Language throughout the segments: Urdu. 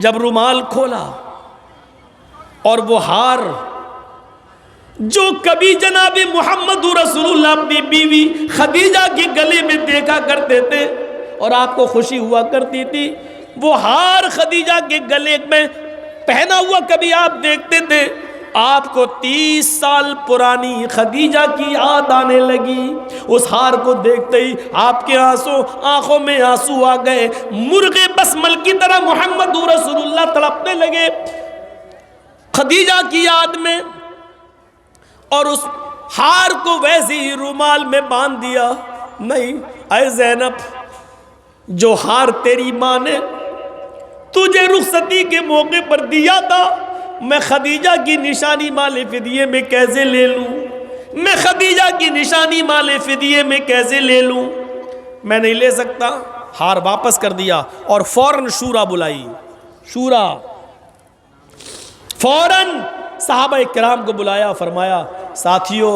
جب رومال کھولا اور وہ ہار جو کبھی جناب محمد رسول اللہ اپنی بیوی خدیجہ کے گلے میں دیکھا کرتے تھے اور آپ کو خوشی ہوا کرتی تھی، وہ ہار خدیجہ کے گلے میں پہنا ہوا کبھی آپ دیکھتے تھے، آپ کو 30 سال پرانی خدیجہ کی یاد آنے لگی۔ اس ہار کو دیکھتے ہی آپ کے آنکھوں میں آنسو آ گئے، مرغ بسمل کی طرح محمد رسول اللہ تڑپنے لگے خدیجہ کی یاد میں، اور اس ہار کو ویسے ہی رومال میں باندھ دیا۔ نہیں اے زینب، جو ہار تیری ماں نے تجھے رخصتی کے موقع پر دیا تھا، میں خدیجہ کی نشانی مال فدیے میں کیسے لے لوں؟ میں خدیجہ کی نشانی مال فدیے میں کیسے لے لوں؟ میں نہیں لے سکتا۔ ہار واپس کر دیا اور فوراً شورا بلائی۔ شورا فوراً صحابہ کرام کو بلایا، فرمایا ساتھیو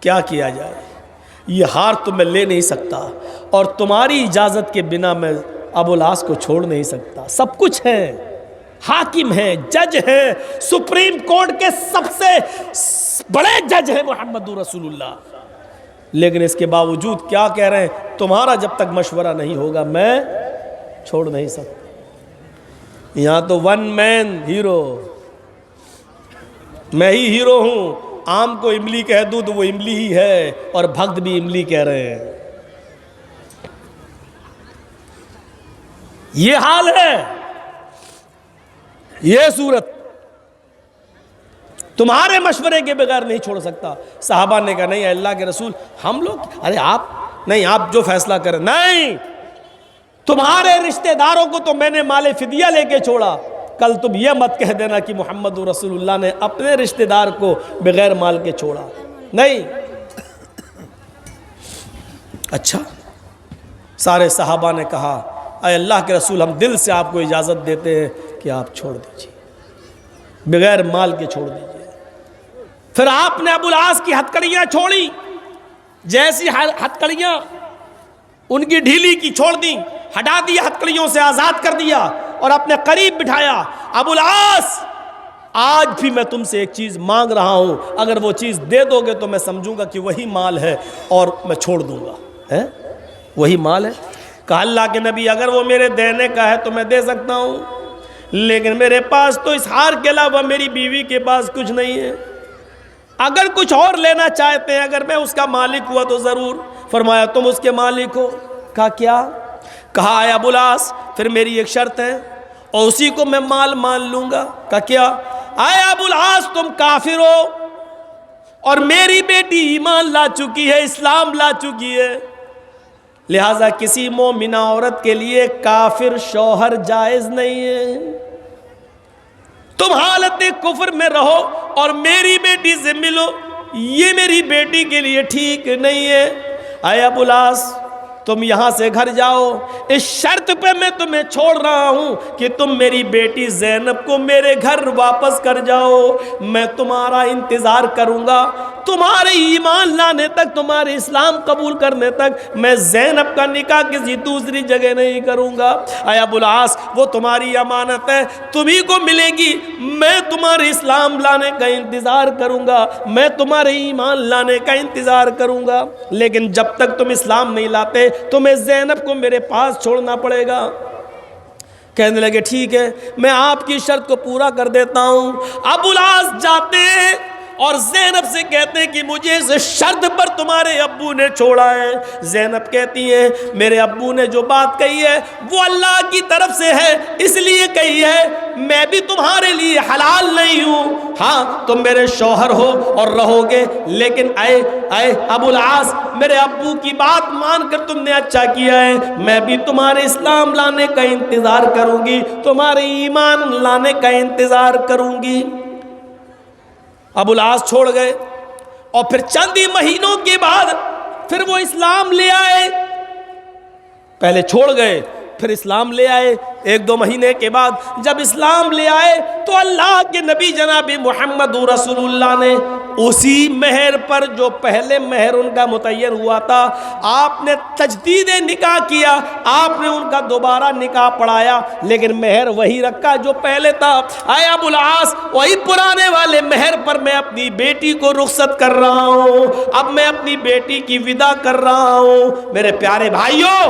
کیا کیا جائے؟ یہ ہار تو میں لے نہیں سکتا، اور تمہاری اجازت کے بنا میں ابو العاص کو چھوڑ نہیں سکتا۔ سب کچھ ہے، حاکم ہے، جج ہے، سپریم کورٹ کے سب سے بڑے جج ہیں محمد رسول اللہ، لیکن اس کے باوجود کیا کہہ رہے ہیں؟ تمہارا جب تک مشورہ نہیں ہوگا میں چھوڑ نہیں سکتا۔ یہاں تو ون مین ہیرو، میں ہی ہیرو ہوں، عام کو املی کہہ دوں تو وہ املی ہی ہے، اور بھگت بھی املی کہہ رہے ہیں۔ یہ حال ہے، یہ صورت، تمہارے مشورے کے بغیر نہیں چھوڑ سکتا۔ صحابہ نے کہا نہیں اے اللہ کے رسول، ہم لوگ ارے آپ نہیں، آپ جو فیصلہ کریں۔ نہیں، تمہارے رشتہ داروں کو تو میں نے مال فدیہ لے کے چھوڑا، کل تم یہ مت کہہ دینا کہ محمد رسول اللہ نے اپنے رشتہ دار کو بغیر مال کے چھوڑا۔ نہیں۔ اچھا، سارے صحابہ نے کہا اے اللہ کے رسول، ہم دل سے آپ کو اجازت دیتے ہیں کہ آپ چھوڑ دیجیے، بغیر مال کے چھوڑ دیجیے۔ پھر آپ نے ابو العاص کی ہتھکڑیاں چھوڑی، جیسی ہتھکڑیاں ان کی ڈھیلی کی چھوڑ دی، ہٹا دی، ہتھکڑیوں سے آزاد کر دیا اور اپنے قریب بٹھایا۔ ابو العاص، آج بھی میں تم سے ایک چیز مانگ رہا ہوں، اگر وہ چیز دے دو گے تو میں سمجھوں گا کہ وہی مال ہے اور میں چھوڑ دوں گا۔ وہی مال ہے؟ کہا اللہ کے نبی اگر وہ میرے دینے کا ہے تو میں دے سکتا ہوں، لیکن میرے پاس تو اس ہار کے علاوہ میری بیوی کے پاس کچھ نہیں ہے، اگر کچھ اور لینا چاہتے ہیں، اگر میں اس کا مالک ہوا تو ضرور۔ فرمایا تم اس کے مالک ہو؟ کہا کیا؟ کہا اے ابو العاص پھر میری ایک شرط ہے، اور اسی کو میں مال مان لوں گا۔ کہا کیا؟ اے ابو العاص تم کافر ہو اور میری بیٹی ایمان لا چکی ہے، اسلام لا چکی ہے، لہٰذا کسی مومنہ عورت کے لیے کافر شوہر جائز نہیں ہے۔ تم حالت کفر میں رہو اور میری بیٹی سے ملو، یہ میری بیٹی کے لیے ٹھیک نہیں ہے۔ اے ابو العاص تم یہاں سے گھر جاؤ، اس شرط پہ میں تمہیں چھوڑ رہا ہوں کہ تم میری بیٹی زینب کو میرے گھر واپس کر جاؤ، میں تمہارا انتظار کروں گا، تمہارے ایمان لانے تک، تمہارے اسلام قبول کرنے تک میں زینب کا نکاح کسی دوسری جگہ نہیں کروں گا۔ اے ابو العاص وہ تمہاری امانت ہے، تمہیں کو ملے گی، میں تمہارے اسلام لانے کا انتظار کروں گا، میں تمہارے ایمان لانے کا انتظار کروں گا، لیکن جب تک تم اسلام نہیں لاتے تمہیں زینب کو میرے پاس چھوڑنا پڑے گا۔ کہنے لگے ٹھیک ہے، میں آپ کی شرط کو پورا کر دیتا ہوں۔ ابو العاص جاتے ہیں اور زینب سے کہتے ہیں کہ مجھے اس شرط پر تمہارے ابو نے چھوڑا ہے۔ زینب کہتی ہیں میرے ابو نے جو بات کہی ہے وہ اللہ کی طرف سے ہے، اس لیے کہی ہے، میں بھی تمہارے لیے حلال نہیں ہوں، ہاں تم میرے شوہر ہو اور رہو گے، لیکن اے ابو العاص میرے ابو کی بات مان کر تم نے اچھا کیا ہے، میں بھی تمہارے اسلام لانے کا انتظار کروں گی، تمہارے ایمان لانے کا انتظار کروں گی۔ ابو العاص چھوڑ گئے، اور پھر چند ہی مہینوں کے بعد پھر وہ اسلام لے آئے۔ پہلے چھوڑ گئے پھر اسلام لے آئے، 1-2 مہینے کے بعد جب اسلام لے آئے تو اللہ کے نبی جناب محمد رسول اللہ نے اسی مہر پر جو پہلے مہر ان کا متعین ہوا تھا آپ نے تجدید نکاح کیا، آپ نے ان کا دوبارہ نکاح پڑھایا، لیکن مہر وہی رکھا جو پہلے تھا۔ اے ابو العاص، وہی پرانے والے مہر پر میں اپنی بیٹی کو رخصت کر رہا ہوں، اب میں اپنی بیٹی کی ودا کر رہا ہوں۔ میرے پیارے بھائیوں،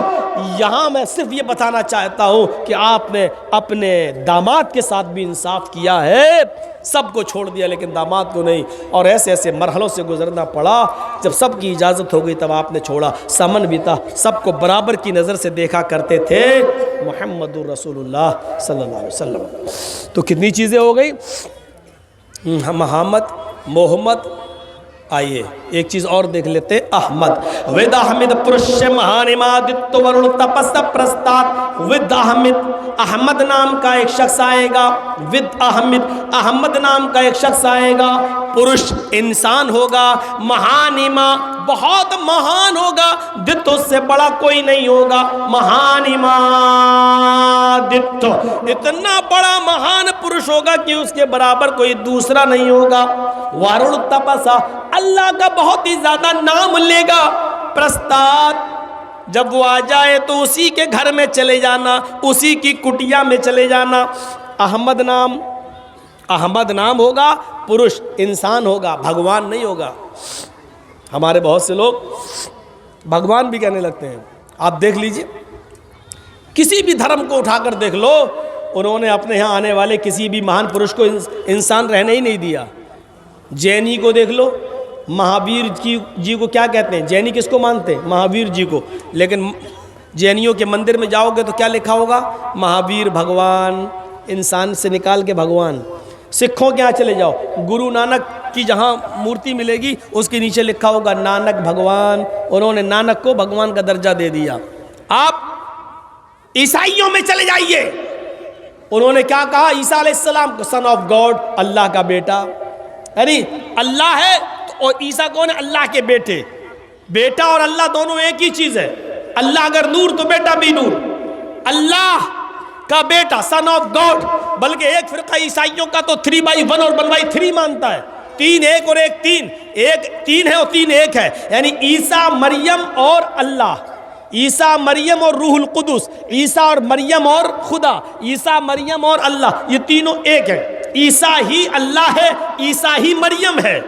یہاں میں صرف یہ بتانا چاہتا ہوں کہ آپ نے اپنے داماد کے ساتھ بھی انصاف کیا ہے، سب کو چھوڑ دیا لیکن داماد کو نہیں، اور ایسے ایسے مرحلوں سے گزرنا پڑا، جب سب کی اجازت ہو گئی تب آپ نے چھوڑا۔ سمن بھی تھا، سب کو برابر کی نظر سے دیکھا کرتے تھے محمد رسول اللہ صلی اللہ علیہ وسلم۔ تو کتنی چیزیں ہو گئی، محمد، محمد۔ آئیے ایک چیز اور دیکھ لیتے، احمد۔ ود احمد پرش مہانمادت whirl Tapas پرستات، with Ahmad, Ahmad نام کا ایک شخص آئے گا، ود احمد، احمد نام کا ایک شخص آئے گا، پرش انسان ہوگا، مہانما بہت مہان ہوگا، دت اس سے بڑا کوئی نہیں ہوگا، مہانما دت اتنا بڑا مہان پرش ہوگا کہ اس کے برابر کوئی دوسرا نہیں ہوگا، وارل تپسا اللہ کا بہت ہی زیادہ نام لے گا، پرستات جب وہ آ جائے تو اسی کے گھر میں چلے جانا، اسی کی کٹیا میں چلے جانا۔ احمد نام ہوگا، پرش انسان ہوگا، بھگوان نہیں ہوگا۔ ہمارے بہت سے لوگ بھگوان بھی کہنے لگتے ہیں۔ آپ دیکھ لیجئے، کسی بھی دھرم کو اٹھا کر دیکھ لو، انہوں نے اپنے ہاں آنے والے کسی بھی مہان پرش کو انسان رہنے ہی نہیں دیا۔ جینی کو دیکھ لو، مہاویر جی کو کیا کہتے ہیں؟ جینی کس کو مانتے ہیں؟ مہاویر جی کو، لیکن جینیوں کے مندر میں جاؤ گے تو کیا لکھا ہوگا؟ مہاویر بھگوان، انسان سے نکال کے بھگوان۔ سکھوں کے یہاں چلے جاؤ، گرو نانک کی جہاں مورتی ملے گی اس کے نیچے لکھا ہوگا نانک بھگوان، انہوں نے نانک کو بھگوان کا درجہ دے دیا۔ آپ عیسائیوں میں چلے جائیے، انہوں نے کیا کہا عیسیٰ علیہ السلام کو؟ سن آف گاڈ، اللہ کا بیٹا، یعنی اللہ ہے اور عیسیٰ کون ہے؟ اللہ کے بیٹے۔ بیٹا اور اللہ دونوں ایک ہی چیز ہے، اللہ اگر نور تو بیٹا بھی نور، اللہ کا بیٹا، سن آف گاڈ۔ بلکہ ایک فرقہ عیسائیوں کا تو 3/1 اور 1/3 مانتا ہے، 3 ایک اور 1 3، 1 3 ہے اور 3 1 ہے، یعنی عیسیٰ مریم اور اللہ، عیسیٰ مریم اور روح القدس، عیسیٰ اور مریم اور خدا، عیسیٰ مریم اور اللہ، یہ تینوں ایک ہیں۔ عیسیٰ ہی اللہ ہے، عیسیٰ ہی مریم ہے،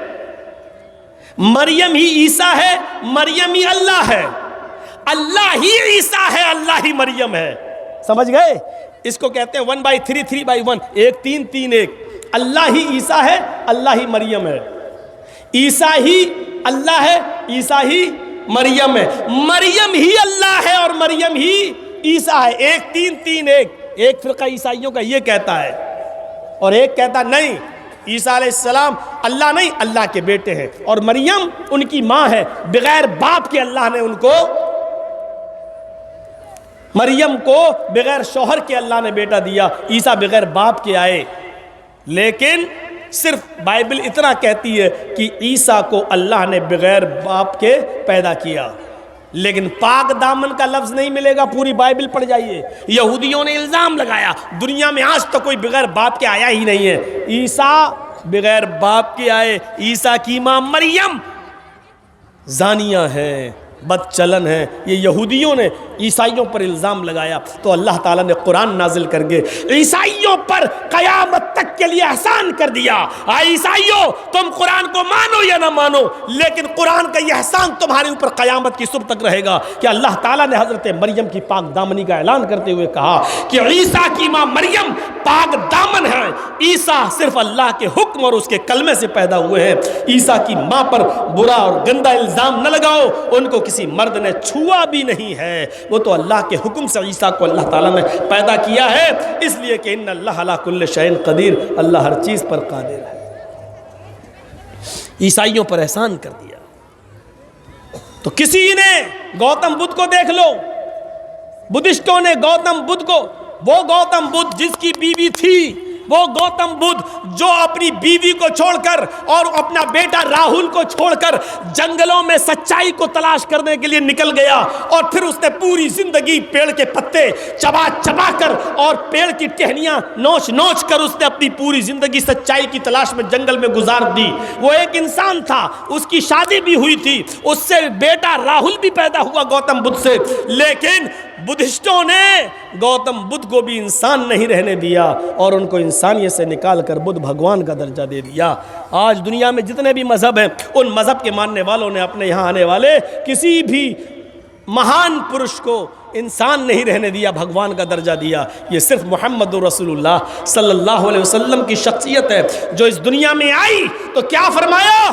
مریم ہی عیسیٰ ہے، مریم ہی اللہ ہے، اللہ ہی عیسیٰ ہے، اللہ ہی مریم ہے۔ سمجھ گئے؟ اس کو کہتے ہیں 1/3 3/1، 1 3 3 1۔ اللہ ہی عیسیٰ ہے، اللہ ہی مریم ہے، عیسیٰ ہی اللہ ہے، عیسیٰ ہی مریم ہے، مریم ہی اللہ ہے اور مریم ہی عیسیٰ ہے۔ 1 3 3 1۔ ایک فرقہ عیسائیوں کا یہ کہتا ہے اور ایک کہتا نہیں، عیسیٰ علیہ السلام اللہ نہیں، اللہ کے بیٹے ہیں، اور مریم ان کی ماں ہے، بغیر باپ کے اللہ نے ان کو، مریم کو بغیر شوہر کے اللہ نے بیٹا دیا، عیسیٰ بغیر باپ کے آئے۔ لیکن صرف بائبل اتنا کہتی ہے کہ عیسیٰ کو اللہ نے بغیر باپ کے پیدا کیا، لیکن پاک دامن کا لفظ نہیں ملے گا۔ پوری بائبل پڑھ جائیے، یہودیوں نے الزام لگایا دنیا میں آج تک کوئی بغیر باپ کے آیا ہی نہیں ہے، عیسیٰ بغیر باپ کے آئے۔ عیسیٰ کی ماں مریم زانیہ ہے، بد چلن ہے، یہ یہودیوں نے عیسائیوں پر الزام لگایا، تو اللہ تعالیٰ نے قرآن نازل کر کے عیسائیوں پر قیامت تک کے لیے احسان کر دیا۔ عیسائیوں تم قرآن کو مانو یا نہ مانو، لیکن قرآن کا یہ احسان تمہارے اوپر قیامت کی صبح تک رہے گا کہ اللہ تعالیٰ نے حضرت مریم کی پاک دامنی کا اعلان کرتے ہوئے کہا کہ عیسیٰ کی ماں مریم پاک دامن ہے، عیسیٰ صرف اللہ کے حکم اور اس کے کلمے سے پیدا ہوئے ہیں۔ عیسیٰ کی ماں پر برا اور گندا الزام نہ لگاؤ، ان کو کسی مرد نے چھوا بھی نہیں ہے، وہ تو اللہ کے حکم سے عیسیٰ کو اللہ تعالیٰ نے پیدا کیا ہے، اس لیے کہ ان اللہ علی کل شیء قدیر، اللہ ہر چیز پر قادر ہے۔ عیسائیوں پر احسان کر دیا۔ تو کسی نے گوتم بدھ کو دیکھ لو، بدھسٹوں نے گوتم بدھ کو، وہ گوتم بدھ جس کی بیوی تھی وہ گوتم بدھ جو اپنی بیوی کو چھوڑ کر اور اپنا بیٹا راہل کو چھوڑ کر جنگلوں میں سچائی کو تلاش کرنے کے لیے نکل گیا، اور پھر اس نے پوری زندگی پیڑ کے پتے چبا چبا کر اور پیڑ کی ٹہنیاں نوچ نوچ کر اس نے اپنی پوری زندگی سچائی کی تلاش میں جنگل میں گزار دی۔ وہ ایک انسان تھا، اس کی شادی بھی ہوئی تھی، اس سے بیٹا راہل بھی پیدا ہوا گوتم بدھ سے، لیکن بدھسٹوں نے گوتم بدھ کو بھی انسان نہیں رہنے دیا اور ان کو انسانیت سے نکال کر بدھ بھگوان کا درجہ دے دیا۔ آج دنیا میں جتنے بھی مذہب ہیں، ان مذہب کے ماننے والوں نے اپنے یہاں آنے والے کسی بھی مہان پرش کو انسان نہیں رہنے دیا، بھگوان کا درجہ دیا۔ یہ صرف محمد رسول اللہ صلی اللہ علیہ وسلم کی شخصیت ہے جو اس دنیا میں آئی تو کیا فرمایا؟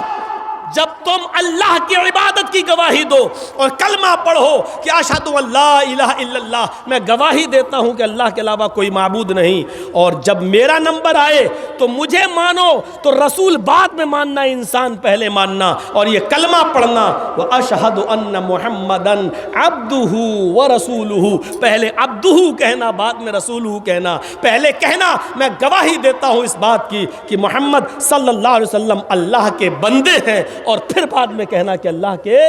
جب تم اللہ کی عبادت کی گواہی دو اور کلمہ پڑھو کہ اشہد ان لا الہ الا اللہ، میں گواہی دیتا ہوں کہ اللہ کے علاوہ کوئی معبود نہیں، اور جب میرا نمبر آئے تو مجھے مانو، تو رسول بعد میں ماننا، انسان پہلے ماننا، اور یہ کلمہ پڑھنا واشہد ان محمدا عبدہ ورسولہ، پہلے عبدہ کہنا بعد میں رسولہ کہنا، پہلے کہنا میں گواہی دیتا ہوں اس بات کی کہ محمد صلی اللہ علیہ وسلم اللہ کے بندے ہیں، اور پھر بعد میں کہنا کہ اللہ کے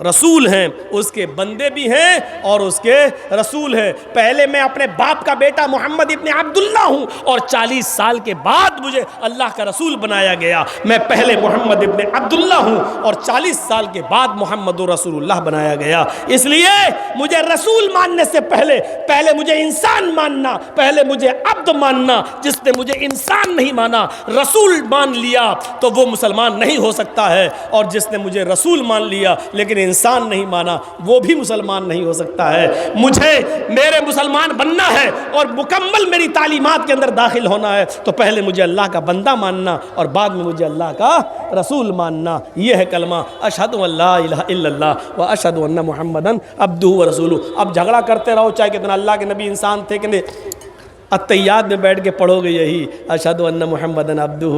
رسول ہیں، اس کے بندے بھی ہیں اور اس کے رسول ہیں۔ پہلے میں اپنے باپ کا بیٹا محمد ابن عبداللہ ہوں، اور 40 سال کے بعد مجھے اللہ کا رسول بنایا گیا۔ میں پہلے محمد ابن عبداللہ ہوں اور 40 سال کے بعد محمد رسول اللہ بنایا گیا۔ اس لیے مجھے رسول ماننے سے پہلے مجھے انسان ماننا، پہلے مجھے عبد ماننا۔ جس نے مجھے انسان نہیں مانا، رسول مان لیا، تو وہ مسلمان نہیں ہو سکتا ہے، اور جس نے مجھے رسول مان لیا لیکن انسان نہیں مانا، وہ بھی مسلمان نہیں ہو سکتا ہے۔ مجھے میرے مسلمان بننا ہے اور مکمل میری تعلیمات کے اندر داخل ہونا ہے تو پہلے مجھے اللہ کا بندہ ماننا اور بعد میں مجھے اللہ کا رسول ماننا۔ یہ ہے کلمہ اشہد ان لا الہ الا اللہ و اشہد ان محمدا عبدہ ورسولہ۔ اب جھگڑا کرتے رہو چاہے کتنا اللہ کے نبی انسان تھے کہ نہیں، التحیات میں بیٹھ کے پڑھو گے یہی اشہد ان محمدا عبدہ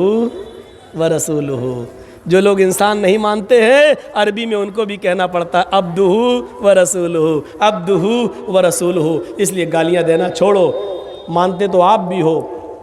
ورسولہ۔ جو لوگ انسان نہیں مانتے ہیں، عربی میں ان کو بھی کہنا پڑتا ہے عبدہ ورسولہ، عبدہ ورسولہ۔ اس لیے گالیاں دینا چھوڑو، مانتے تو آپ بھی ہو،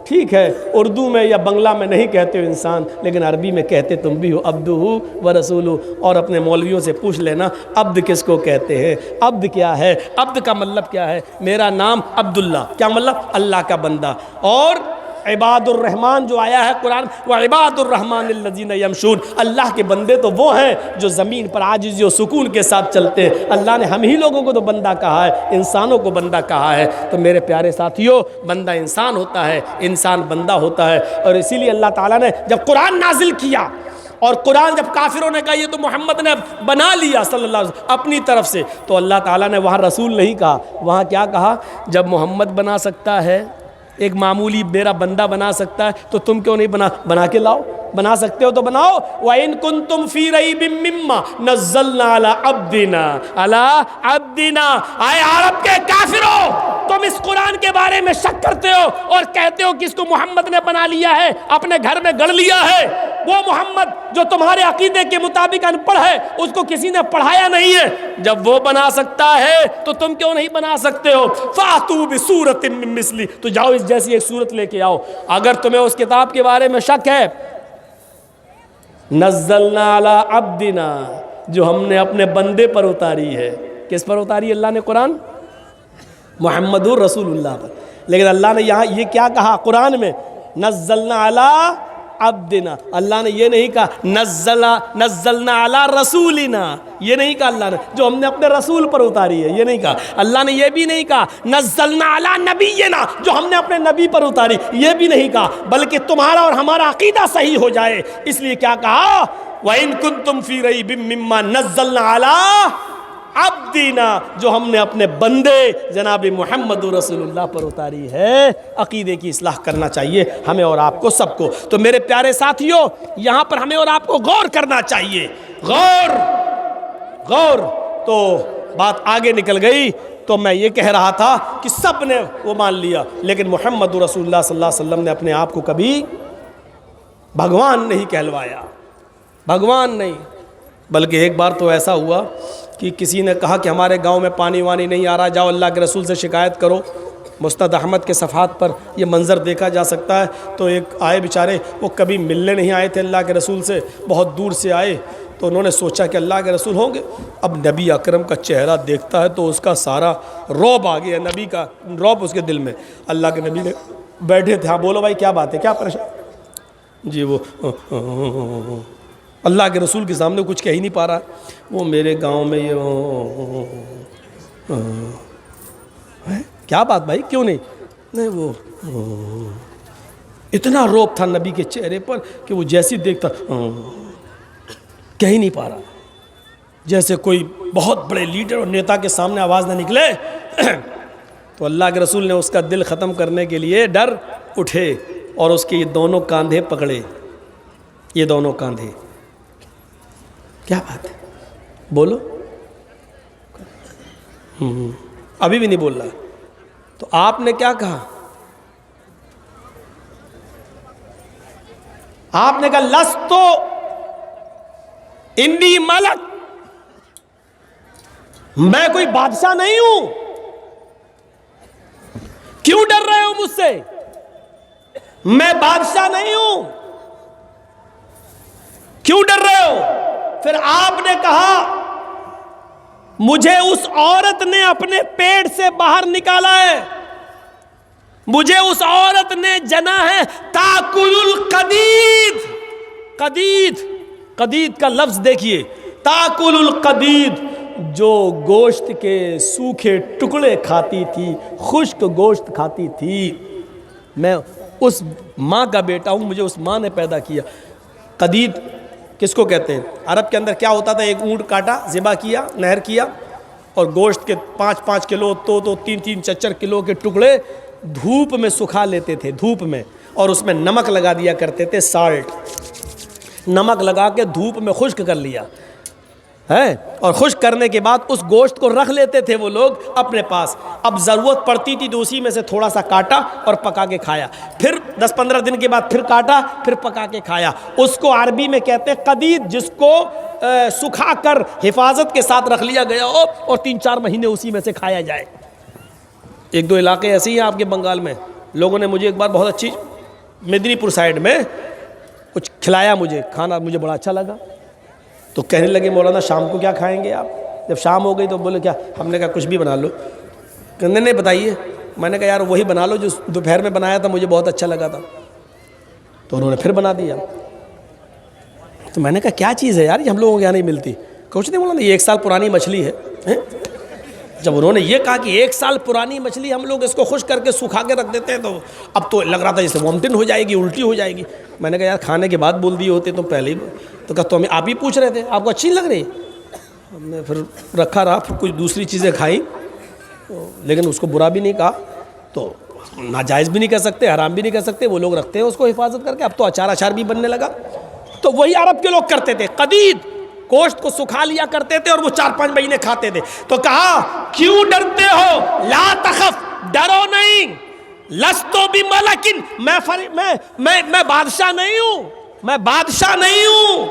ٹھیک ہے، اردو میں یا بنگلہ میں نہیں کہتے ہو انسان، لیکن عربی میں کہتے تم بھی ہو عبدہ ورسولہ۔ اور اپنے مولویوں سے پوچھ لینا عبد کس کو کہتے ہیں، عبد کیا ہے، عبد کا مطلب کیا ہے؟ میرا نام عبداللہ، کیا مطلب؟ اللہ کا بندہ۔ اور عباد الرحمن جو آیا ہے قرآن، وہ عباد الرحمن الذین یمشون، اللہ کے بندے تو وہ ہیں جو زمین پر عاجزی و سکون کے ساتھ چلتے ہیں۔ اللہ نے ہم ہی لوگوں کو تو بندہ کہا ہے، انسانوں کو بندہ کہا ہے۔ تو میرے پیارے ساتھیوں، بندہ انسان ہوتا ہے، انسان بندہ ہوتا ہے، اور اسی لیے اللہ تعالیٰ نے جب قرآن نازل کیا، اور قرآن جب کافروں نے کہا یہ تو محمد نے بنا لیا صلی اللہ علیہ وسلم اپنی طرف سے، تو اللہ تعالیٰ نے وہاں رسول نہیں کہا، وہاں کیا کہا؟ جب محمد بنا سکتا ہے، ایک معمولی میرا بندہ بنا سکتا ہے، تو تم کیوں نہیں بنا کے لاؤ؟ بنا سکتے ہو تو بناؤ۔ وَإِن كُنتُمْ فِي رَيْبٍ مِّمَّا نَزَّلْنَا عَلَىٰ عَبْدِنَا آئے عرب کے کافروں، تم اس قرآن کے بارے میں شک کرتے ہو اور کہتے ہو کہ اس کو محمد نے بنا لیا ہے، اپنے گھر میں گڑ لیا ہے۔ وہ محمد جو تمہارے عقیدے کے مطابق ان پڑھ ہے، اس کو کسی نے پڑھایا نہیں ہے۔ جب وہ بنا سکتا ہے تو تم کیوں نہیں بنا سکتے ہو؟ فَأْتُوا بِسُورَةٍ مِّن مِّثْلِهِ، تو جاؤ اس جیسی ایک صورت لے کے آؤ۔ اگر تمہیں اس کتاب کے بارے میں شک ہے، نزلنا علی عبدنا، جو ہم نے اپنے بندے پر اتاری ہے۔ کس پر اتاری اللہ نے قرآن؟ محمد رسول اللہ پر۔ لیکن اللہ نے یہاں یہ کیا کہا قرآن میں؟ نزلنا علی عبدنا۔ اللہ نے یہ نہیں کہا نزلنا علی رسولنا، یہ نہیں کہا اللہ نے، جو ہم نے اپنے رسول پر اتاری ہے، یہ نہیں کہا۔ اللہ نے یہ بھی نہیں کہا نزلنا علی نبینا، جو ہم نے اپنے نبی پر اتاری، یہ بھی نہیں کہا، بلکہ تمہارا اور ہمارا عقیدہ صحیح ہو جائے اس لیے کیا کہا؟ وَإِن كُنتُمْ فِي رَيْبٍ مِّمَّا نَزَّلْنَا عَلَىٰ عبدنا، جو ہم نے اپنے بندے جناب محمد رسول اللہ پر اتاری ہے۔ عقیدے کی اصلاح کرنا چاہیے ہمیں اور آپ کو، سب کو۔ تو میرے پیارے ساتھیوں، یہاں پر ہمیں اور آپ کو غور کرنا چاہیے، غور۔ تو بات آگے نکل گئی، تو میں یہ کہہ رہا تھا کہ سب نے وہ مان لیا، لیکن محمد رسول اللہ صلی اللہ علیہ وسلم نے اپنے آپ کو کبھی بھگوان نہیں کہلوایا، بھگوان نہیں۔ بلکہ ایک بار تو ایسا ہوا کہ کسی نے کہا کہ ہمارے گاؤں میں پانی وانی نہیں آ رہا، جاؤ اللہ کے رسول سے شکایت کرو۔ مسند احمد کے صفحات پر یہ منظر دیکھا جا سکتا ہے. تو ایک آئے بیچارے، وہ کبھی ملنے نہیں آئے تھے اللہ کے رسول سے، بہت دور سے آئے، تو انہوں نے سوچا کہ اللہ کے رسول ہوں گے. اب نبی اکرم کا چہرہ دیکھتا ہے تو اس کا سارا رعب آ گیا، نبی کا رعب اس کے دل میں. اللہ کے نبی نے بیٹھے تھے. ہاں بولو بھائی کیا بات ہے، کیا پریشان؟ جی وہ اللہ کے رسول کے سامنے کچھ کہہ ہی نہیں پا رہا. وہ میرے گاؤں میں یہ کیا بات بھائی، کیوں نہیں وہ اتنا روب تھا نبی کے چہرے پر کہ وہ جیسی دیکھتا کہہ ہی نہیں پا رہا. جیسے کوئی بہت بڑے لیڈر اور نیتا کے سامنے آواز نہ نکلے. تو اللہ کے رسول نے اس کا دل ختم کرنے کے لیے ڈر اٹھے اور اس کے یہ دونوں کاندھے پکڑے. یہ دونوں کاندھے، کیا بات ہے، بولو. ابھی بھی نہیں بول رہا. تو آپ نے کیا کہا؟ آپ نے کہا لستو انی ملک، میں کوئی بادشاہ نہیں ہوں. کیوں ڈر رہے ہو مجھ سے؟ میں بادشاہ نہیں ہوں، کیوں ڈر رہے ہو؟ پھر آپ نے کہا مجھے اس عورت نے اپنے پیٹ سے باہر نکالا ہے، مجھے اس عورت نے جنا ہے. تاکل القدید، قدید، قدید کا لفظ دیکھیے، تاکل القدید، جو گوشت کے سوکھے ٹکڑے کھاتی تھی، خشک گوشت کھاتی تھی. میں اس ماں کا بیٹا ہوں، مجھے اس ماں نے پیدا کیا. قدید کس کو کہتے ہیں؟ عرب کے اندر کیا ہوتا تھا، ایک اونٹ کاٹا، ذبح کیا، نہر کیا، اور گوشت کے 5-5 کلو تو 3-3 4-4 کلو کے ٹکڑے دھوپ میں سکھا لیتے تھے، دھوپ میں، اور اس میں نمک لگا دیا کرتے تھے، سالٹ، نمک لگا کے دھوپ میں خشک کر لیا ہے، اور خشک کرنے کے بعد اس گوشت کو رکھ لیتے تھے وہ لوگ اپنے پاس. اب ضرورت پڑتی تھی تو اسی میں سے تھوڑا سا کاٹا اور پکا کے کھایا. پھر 10-15 دن کے بعد پھر کاٹا، پھر پکا کے کھایا. اس کو عربی میں کہتے ہیں قدید، جس کو سکھا کر حفاظت کے ساتھ رکھ لیا گیا ہو اور 3-4 مہینے اسی میں سے کھایا جائے. 1-2 علاقے ایسے ہی ہیں آپ کے بنگال میں. لوگوں نے مجھے ایک بار بہت اچھی مدنی پور سائڈ میں کچھ کھلایا، مجھے کھانا مجھے بڑا اچھا لگا. تو کہنے لگے مولانا شام کو کیا کھائیں گے آپ؟ جب شام ہو گئی تو بولے کیا؟ ہم نے کہا کچھ بھی بنا لو. کہنے نہیں بتائیے. میں نے کہا یار وہی بنا لو جو دوپہر میں بنایا تھا، مجھے بہت اچھا لگا تھا. تو انہوں نے پھر بنا دیا. تو میں نے کہا کیا چیز ہے یار، یہ ہم لوگوں کے یہاں نہیں ملتی. کچھ نہیں مولانا، یہ 1 سال پرانی مچھلی ہے. جب انہوں نے یہ کہا کہ 1 سال پرانی مچھلی ہم لوگ اس کو خشک کر کے سکھا کے رکھ دیتے ہیں، تو اب تو لگ رہا تھا جیسے وامٹن ہو جائے گی، الٹی ہو جائے گی. میں نے کہا یار کھانے کے بعد بول دیے ہوتے تو پہلے ہی. تو کہا تو ہمیں آپ ہی پوچھ رہے تھے، آپ کو اچھی لگ رہی؟ ہم نے پھر رکھا رہا، پھر کچھ دوسری چیزیں کھائیں، لیکن اس کو برا بھی نہیں کہا. تو ناجائز بھی نہیں کہہ سکتے، حرام بھی نہیں کہہ سکتے، وہ لوگ رکھتے ہیں اس کو حفاظت کر کے. اب تو اچار بھی بننے لگا. تو وہی عرب کے لوگ کرتے تھے، قدید گوشت کو سکھا لیا کرتے تھے اور وہ 4-5 مہینے کھاتے تھے. تو کہا کیوں ڈرتے ہو؟ لا تخف، ڈرو نہیں. لستو بملکن، میں بادشاہ نہیں ہوں، میں بادشاہ نہیں ہوں،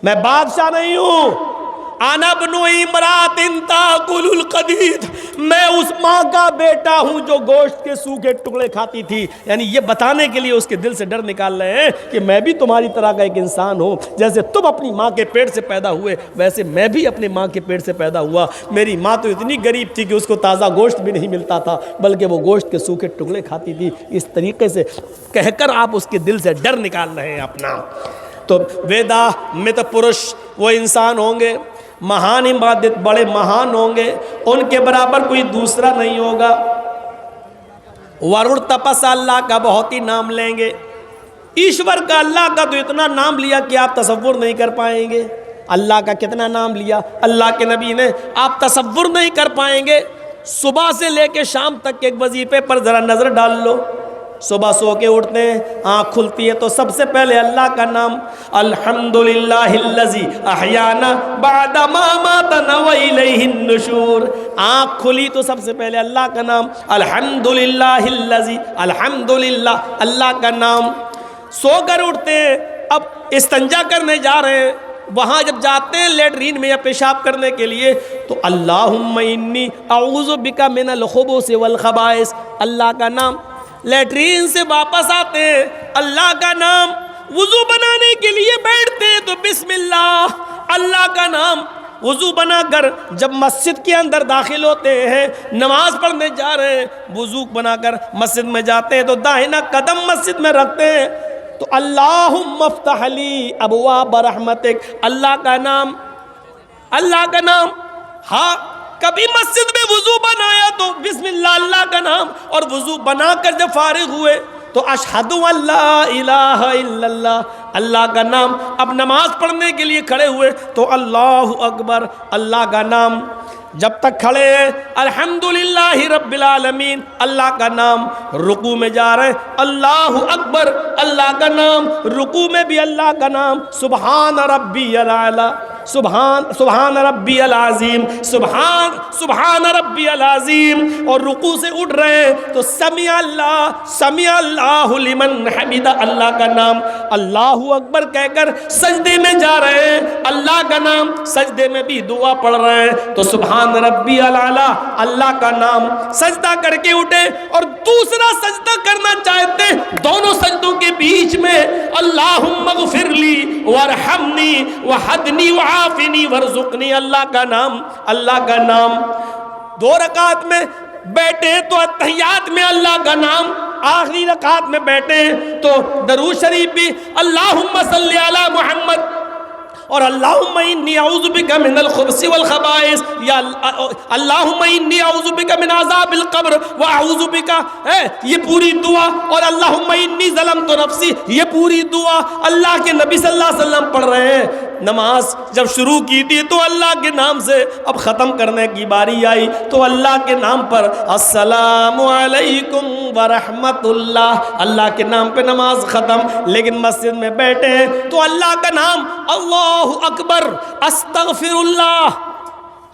میں بادشاہ نہیں ہوں. انا ابن امرات تاکل القدید، میں اس ماں کا بیٹا ہوں جو گوشت کے سوکھے ٹکڑے کھاتی تھی. یعنی یہ بتانے کے لیے اس کے دل سے ڈر نکال رہے ہیں کہ میں بھی تمہاری طرح کا ایک انسان ہوں. جیسے تم اپنی ماں کے پیٹ سے پیدا ہوئے، ویسے میں بھی اپنی ماں کے پیٹ سے پیدا ہوا. میری ماں تو اتنی غریب تھی کہ اس کو تازہ گوشت بھی نہیں ملتا تھا، بلکہ وہ گوشت کے سوکھے ٹکڑے کھاتی تھی. اس طریقے سے کہہ کر آپ اس کے دل سے ڈر نکال رہے ہیں اپنا. تو ویدا مت پرش وہ انسان ہوں گے، مہان عبادت، بڑے مہان ہوں گے، ان کے برابر کوئی دوسرا نہیں ہوگا. ورڑ تپس، اللہ کا بہت ہی نام لیں گے. ایشور کا، اللہ کا تو اتنا نام لیا کہ آپ تصور نہیں کر پائیں گے. اللہ کا کتنا نام لیا اللہ کے نبی نے، آپ تصور نہیں کر پائیں گے. صبح سے لے کے شام تک کے ایک وظیفے پر ذرا نظر ڈال لو. صبح سو کے اٹھتے ہیں، آنکھ کھلتی ہے تو سب سے پہلے اللہ کا نام، الحمدللہ الذی احیانا بعد ما ماتنا والیہ النشور. آنکھ کھلی تو سب سے پہلے اللہ کا نام، الحمدللہ الذی، الحمدللہ، اللہ کا نام. سو کر اٹھتے ہیں، اب استنجا کرنے جا رہے ہیں، وہاں جب جاتے ہیں لیٹرین میں یا پیشاب کرنے کے لیے تو اللہم انی اعوذ بک من الخبث والخبائث، اللہ کا نام، لیٹرین سے واپس آتے ہیں اللہ کا نام، وضو بنانے کے لیے بیٹھتے ہیں تو بسم اللہ، اللہ کا نام، وضو بنا کر جب مسجد کے اندر داخل ہوتے ہیں، نماز پڑھنے جا رہے ہیں، وضو بنا کر مسجد میں جاتے ہیں تو داہنا قدم مسجد میں رکھتے ہیں تو اللہم افتح لی ابواب رحمتک، اللہ کا نام، اللہ کا نام۔ ہاں کبھی مسجد میں وضو بنایا تو بسم اللہ، اللہ کا نام، اور وضو بنا کر جب فارغ ہوئے تو اشہد ان لا الہ الا اللہ، اللہ کا نام۔ اب نماز پڑھنے کے لیے کھڑے ہوئے تو اللہ اکبر، اللہ کا نام۔ جب تک کھڑے ہیں الحمدللہ رب العالمین، اللہ کا نام۔ رکوع میں جا رہے اللہ اکبر، اللہ کا نام، رکوع میں بھی اللہ کا نام، سبحان ربی الاعلی، سبحان ربی العظیم، سبحان ربی العظیم، اور رکوع سے اٹھ رہے ہیں تو سمیع اللہ لمن حمد، اللہ کا نام، اللہ اکبر کہہ کر سجدے میں جا رہے ہیں، اللہ کا نام، سجدے میں بھی دعا پڑھ رہے ہیں تو سبحان ربی الاعلی، اللہ کا نام۔ سجدہ کر کے اٹھے اور دوسرا سجدہ کرنا چاہتے ہیں، دونوں سجدوں کے بیچ میں اللہم اغفر لی وارحمنی وحدنی وعافنی وارزقنی، اللہ کا نام، اللہ کا نام۔ 2 رکعت میں بیٹھے تو اتحیات میں اللہ کا نام، آخری رکعت میں بیٹھے تو درود شریف بھی اللہم صلی علی محمد، اور اللہم انی اعوذ بک من الخبث والخبائث، یا اللہم انی اعوذ بک من عذاب القبر واعوذ بک، یہ پوری دعا، اور اللہم انی ظلمت نفسی، یہ پوری دعا اللہ کے نبی صلی اللہ علیہ وسلم پڑھ رہے ہیں۔ نماز جب شروع کی تھی تو اللہ کے نام سے، اب ختم کرنے کی باری آئی تو اللہ کے نام پر السلام علیکم ورحمت اللہ، اللہ کے نام پہ نماز ختم۔ لیکن مسجد میں بیٹھے ہیں تو اللہ کا نام، اللہ اکبر، استغفر اللہ،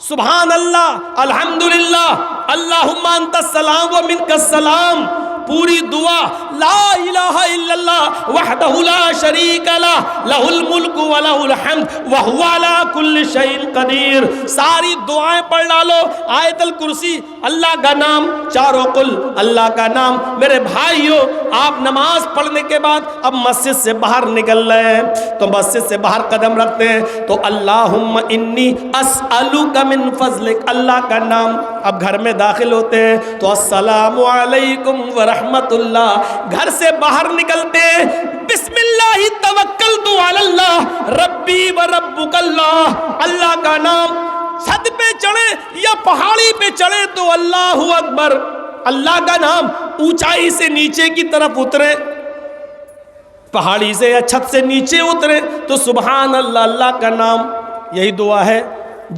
سبحان اللہ، الحمدللہ، اللہم انت السلام ومنک السلام، پوری دعا لا الہ الا اللہ وحدہ لا شریک لہ لہ الملک ولہ الحمد وہو علی کل شیء قدیر، ساری دعائیں پڑھ ڈالو، آیت الکرسی، اللہ کا نام، چاروں قل، اللہ کا نام۔ میرے بھائیو، آپ نماز پڑھنے کے بعد اب مسجد سے باہر نکل رہے ہیں تو مسجد سے باہر قدم رکھتے ہیں تو اللہم انی اسألک من فضلک، اللہ کا نام۔ اب گھر میں داخل ہوتے ہیں تو السلام علیکم ورحمت اللہ، گھر سے باہر نکلتے ہیں بسم اللہ توکلت علی اللہ ربی و ربک اللہ، اللہ کا نام۔ چھت پہ چڑھے یا پہاڑی پہ چڑھے تو اللہ اکبر، اللہ کا نام۔ اونچائی سے نیچے کی طرف اترے، پہاڑی سے یا چھت سے نیچے اترے تو سبحان اللہ، اللہ کا نام۔ یہی دعا ہے۔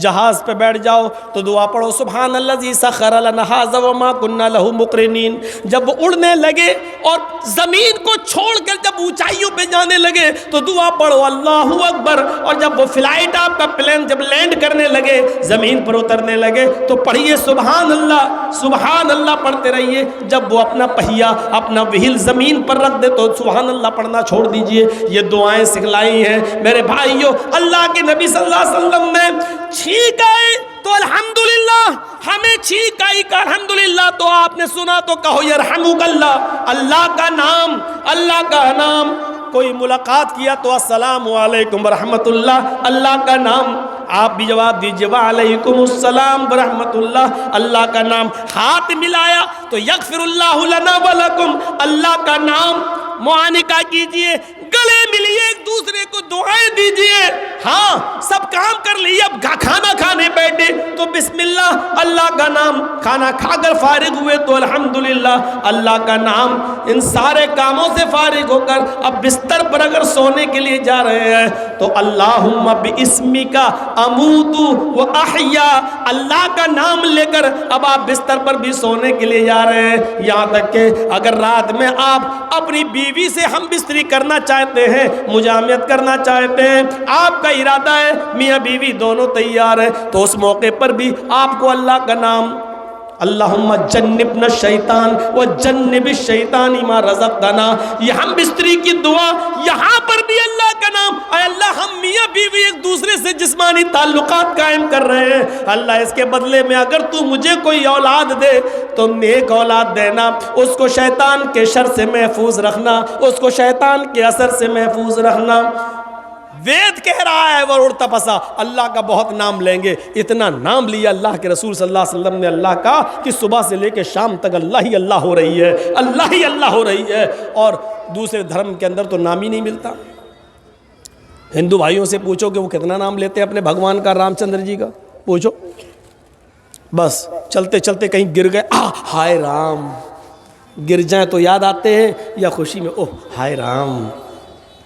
جہاز پہ بیٹھ جاؤ تو دعا پڑھو سبحان الذی سخر لنا ھذا وما كنا له مقرنین۔ جب وہ اڑنے لگے اور زمین کو چھوڑ کر جب اونچائیوں پہ جانے لگے تو دعا پڑھو اللہ اکبر، اور جب وہ فلائٹ آپ کا پلین جب لینڈ کرنے لگے، زمین پر اترنے لگے تو پڑھیے سبحان اللہ پڑھتے رہیے۔ جب وہ اپنا پہیا، اپنا وہیل زمین پر رکھ دے تو سبحان اللہ پڑھنا چھوڑ دیجئے۔ یہ دعائیں سکھلائی ہیں میرے بھائیوں، اللہ کے نبی صلی اللہ علیہ وسلم نے۔ چھینک آئے تو الحمدللہ، ہمیں چھینک آئی کا الحمدللہ، تو آپ نے سنا تو کہو یرحمک اللہ، اللہ کا نام، اللہ کا نام۔ کوئی ملاقات کیا تو السلام علیکم ورحمت اللہ، اللہ کا نام۔ آپ بھی جواب دیجئے وعلیکم السلام ورحمت اللہ، اللہ کا نام۔ ہاتھ ملایا تو یغفر اللہ لنا ولکم، اللہ کا نام۔ معانقہ کیجئے، گلے ملیے، ایک دوسرے کو دعائیں دیجئے۔ ہاں سب کام کر لیے، اب کھانا کھانے بیٹھے تو بسم اللہ، اللہ کا نام۔ کھانا کھا کر فارغ ہوئے تو الحمدللہ، اللہ کا نام۔ ان سارے کاموں سے فارغ ہو کر اب بستر پر اگر سونے کے لیے جا رہے ہیں تو اللہم باسمک اموت و احیا، اللہ کا نام لے کر اب آپ بستر پر بھی سونے کے لیے جا رہے ہیں۔ یہاں تک کہ اگر رات میں آپ اپنی بیوی سے ہم بستری کرنا چاہتے ہیں، مجامعت کرنا چاہتے ہیں، آپ کا ارادہ ہے، میاں بیوی دونوں تیار ہیں، تو اس موقع پر بھی آپ کو اللہ کا نام، اللہم جنبنا الشیطان وجنب الشیطان ما رزقتنا، یہ ہم بستری کی دعا، یہاں پر بھی اللہ کا نام، اے اللہ ہم میاں بیوی ایک دوسرے سے جسمانی تعلقات قائم کر رہے ہیں، اللہ اس کے بدلے میں اگر تو مجھے کوئی اولاد دے تو نیک اولاد دینا، اس کو شیطان کے شر سے محفوظ رکھنا، اس کو شیطان کے اثر سے محفوظ رکھنا۔ وید کہہ رہا ہے وروڑ تپسا، اللہ کا بہت نام لیں گے، اتنا نام لیا اللہ کے رسول صلی اللہ علیہ وسلم نے اللہ کا کہ صبح سے لے کے شام تک اللہ ہی اللہ ہو رہی ہے، اللہ ہی اللہ ہو رہی ہے، اور دوسرے دھرم کے اندر تو نام ہی نہیں ملتا۔ ہندو بھائیوں سے پوچھو کہ وہ کتنا نام لیتے ہیں اپنے بھگوان کا، رام چندر جی کا، پوچھو، بس چلتے چلتے کہیں گر گئے، ہائے رام، گر جائیں تو یاد آتے ہیں یا خوشی میں اوہ ہائے رام،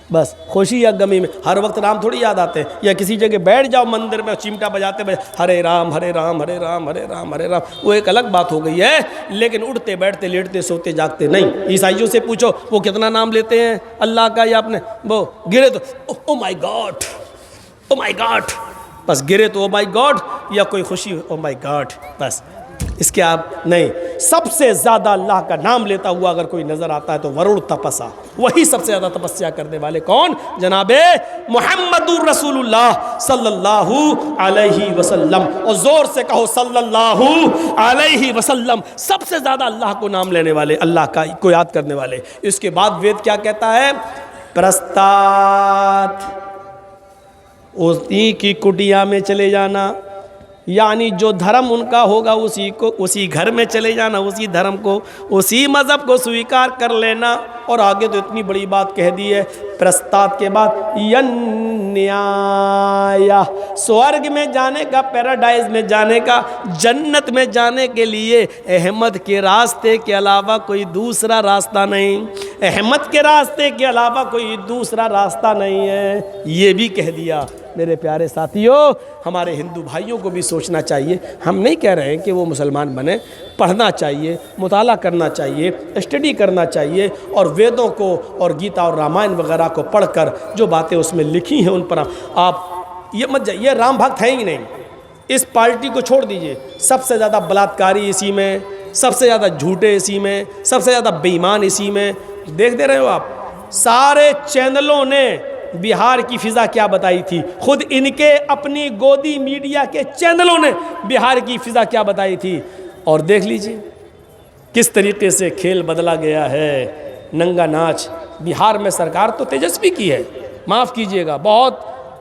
بس خوشی یا غمی میں ہر وقت رام تھوڑی یاد آتے ہیں، یا کسی جگہ بیٹھ جاؤ مندر میں چمٹا بجاتے ہرے رام ہرے رام ہرے رام ہرے رام ہرے رام، وہ ایک الگ بات ہو گئی ہے، لیکن اٹھتے بیٹھتے لیٹتے سوتے جاگتے نہیں۔ عیسائیوں سے پوچھو وہ کتنا نام لیتے ہیں اللہ کا، یا اپنے وہ گرے تو او مائی گاڈ، او مائی گاڈ، بس گرے تو او مائی گاڈ، یا کوئی خوشی او مائی گاڈ، بس اس کے آپ نہیں۔ سب سے زیادہ اللہ کا نام لیتا ہوا اگر کوئی نظر آتا ہے تو وروڑ تپسا، وہی سب سے زیادہ تپسیا کرنے والے کون؟ جناب محمد رسول اللہ صلی اللہ علیہ وسلم، اور زور سے کہو صلی اللہ علیہ وسلم، سب سے زیادہ اللہ کو نام لینے والے، اللہ کا کو یاد کرنے والے۔ اس کے بعد وید کیا کہتا ہے؟ پرستات، اسی کی کٹیا میں چلے جانا، یعنی جو دھرم ان کا ہوگا اسی گھر میں چلے جانا، اسی دھرم کو، اسی مذہب کو سویکار کر لینا۔ اور آگے تو اتنی بڑی بات کہہ دی ہے پرستات کے بعد، ینیایا، سورگ میں جانے کا، پیراڈائز میں جانے کا، جنت میں جانے کے لیے احمد کے راستے کے علاوہ کوئی دوسرا راستہ نہیں، احمد کے راستے کے علاوہ کوئی دوسرا راستہ نہیں ہے، یہ بھی کہہ دیا۔ میرے پیارے ساتھیوں، ہمارے ہندو بھائیوں کو بھی سوچنا چاہیے، ہم نہیں کہہ رہے ہیں کہ وہ مسلمان بنیں، پڑھنا چاہیے، مطالعہ کرنا چاہیے، اسٹڈی کرنا چاہیے، اور ویدوں کو اور گیتا اور رامائن وغیرہ کو پڑھ کر جو باتیں اس میں لکھی ہیں ان پر آپ یہ مت جائیے، رام بھکت ہیں ہی نہیں، اس پارٹی کو چھوڑ دیجئے، سب سے زیادہ بلاತ್ಕಾری اسی میں، سب سے زیادہ جھوٹے اسی میں، سب سے زیادہ بے ایمان اسی میں۔ دیکھ دے رہے ہو آپ، سارے چینلوں نے بہار کی فضا کیا بتائی تھی، خود ان کے اپنی گودی میڈیا کے چینلوں نے بہار کی فضا کیا بتائی تھی، اور دیکھ لیجئے کس طریقے سے کھیل بدلا گیا ہے۔ ننگا ناچ بہار میں سرکار تو تیجسوی کی ہے، معاف کیجئے گا، بہت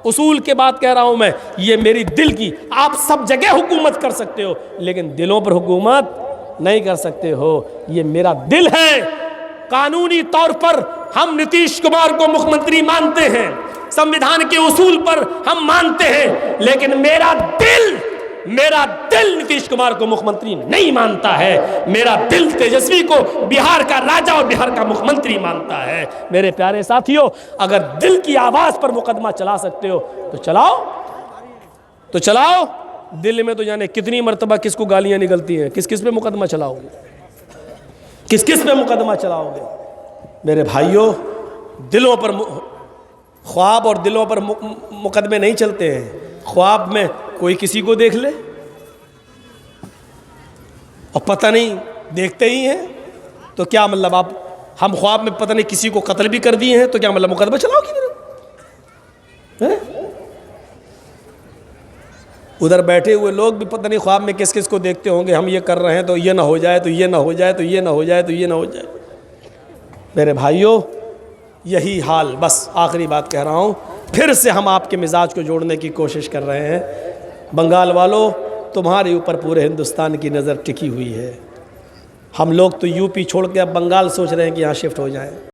اصول کے بات کہہ رہا ہوں میں، یہ میری دل کی، آپ سب جگہ حکومت کر سکتے ہو لیکن دلوں پر حکومت نہیں کر سکتے ہو، یہ میرا دل ہے۔ قانونی طور پر ہم نتیش کمار کو مکھ منتری مانتے ہیں، سمویدھان کے اصول پر ہم مانتے ہیں، لیکن میرا دل نتیش کمار کو مکھ منتری نہیں مانتا ہے، میرا دل تیجسوی کو بہار کا راجہ اور بہار کا مکھ منتری مانتا ہے۔ میرے پیارے ساتھیوں، اگر دل کی آواز پر مقدمہ چلا سکتے ہو تو چلاؤ، دل میں تو جانے کتنی مرتبہ کس کو گالیاں نکلتی ہیں، کس کس پہ مقدمہ چلاؤ گے، کس کس پہ مقدمہ چلاؤ گے؟ میرے بھائیوں، دلوں پر خواب اور دلوں پر مقدمے نہیں چلتے ہیں۔ خواب میں کوئی کسی کو دیکھ لے اور پتہ نہیں دیکھتے ہی ہیں تو کیا مطلب، آپ ہم خواب میں پتہ نہیں کسی کو قتل بھی کر دیے ہیں تو کیا مطلب مقدمہ چلاؤ گی؟ ادھر بیٹھے ہوئے لوگ بھی پتہ نہیں خواب میں کس کس کو دیکھتے ہوں گے، ہم یہ کر رہے ہیں تو یہ نہ ہو جائے، تو یہ نہ ہو جائے، تو یہ نہ ہو جائے، تو یہ نہ ہو جائے۔ میرے بھائیوں، یہی حال، بس آخری بات کہہ رہا ہوں، پھر سے ہم آپ کے مزاج کو جوڑنے کی کوشش کر رہے ہیں۔ بنگال والوں، تمہارے اوپر پورے ہندوستان کی نظر ٹکی ہوئی ہے، ہم لوگ تو یو پی چھوڑ کے اب بنگال سوچ رہے ہیں کہ یہاں شفٹ ہو جائیں۔